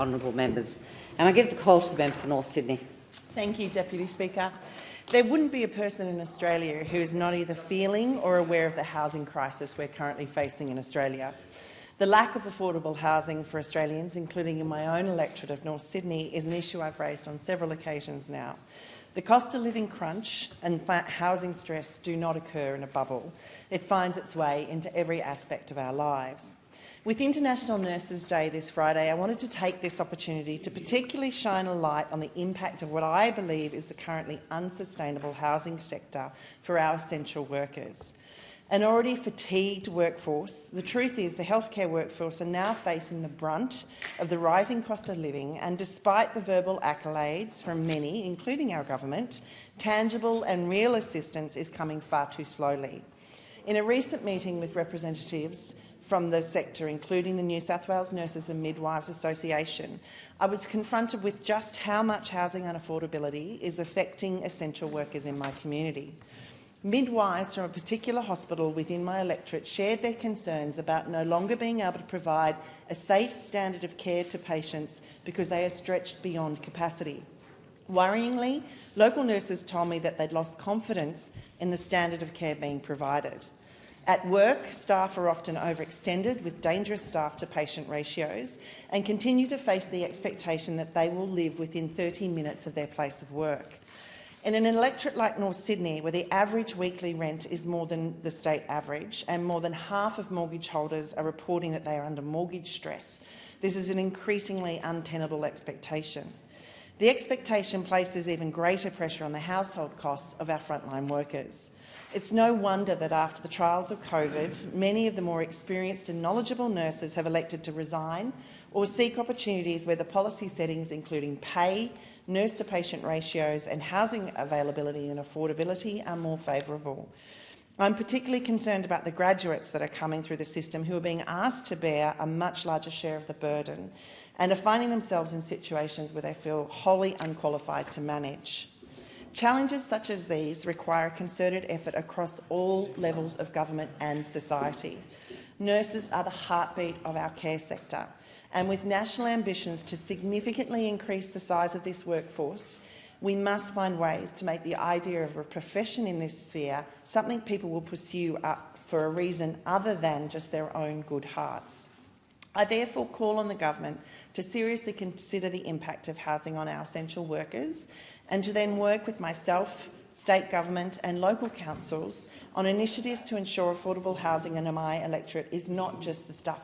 Honourable members, and I give the call to the member for North Sydney. Thank you, Deputy Speaker. There wouldn't be a person in Australia who is not either feeling or aware of the housing crisis we're currently facing in Australia. The lack of affordable housing for Australians, including in my own electorate of North Sydney, is an issue I've raised on several occasions now. The cost of living crunch and housing stress do not occur in a bubble. It finds its way into every aspect of our lives. With International Nurses Day this Friday, I wanted to take this opportunity to particularly shine a light on the impact of what I believe is the currently unsustainable housing sector for our essential workers. An already fatigued workforce, the truth is the healthcare workforce are now facing the brunt of the rising cost of living, and despite the verbal accolades from many, including our government, tangible and real assistance is coming far too slowly. In a recent meeting with representatives from the sector, including the New South Wales Nurses and Midwives Association, I was confronted with just how much housing unaffordability is affecting essential workers in my community. Midwives from a particular hospital within my electorate shared their concerns about no longer being able to provide a safe standard of care to patients because they are stretched beyond capacity. Worryingly, local nurses told me that they'd lost confidence in the standard of care being provided. At work, staff are often overextended with dangerous staff-to-patient ratios and continue to face the expectation that they will live within 30 minutes of their place of work. In an electorate like North Sydney, where the average weekly rent is more than the state average and more than half of mortgage holders are reporting that they are under mortgage stress, this is an increasingly untenable expectation. The expectation places even greater pressure on the household costs of our frontline workers. It's no wonder that after the trials of COVID, many of the more experienced and knowledgeable nurses have elected to resign or seek opportunities where the policy settings, including pay, nurse-to-patient ratios and housing availability and affordability, are more favourable. I'm particularly concerned about the graduates that are coming through the system who are being asked to bear a much larger share of the burden and are finding themselves in situations where they feel wholly unqualified to manage. Challenges such as these require a concerted effort across all levels of government and society. Nurses are the heartbeat of our care sector, and with national ambitions to significantly increase the size of this workforce, we must find ways to make the idea of a profession in this sphere something people will pursue for a reason other than just their own good hearts. I therefore call on the government to seriously consider the impact of housing on our essential workers and to then work with myself, state government and local councils on initiatives to ensure affordable housing in my electorate is not just the stuff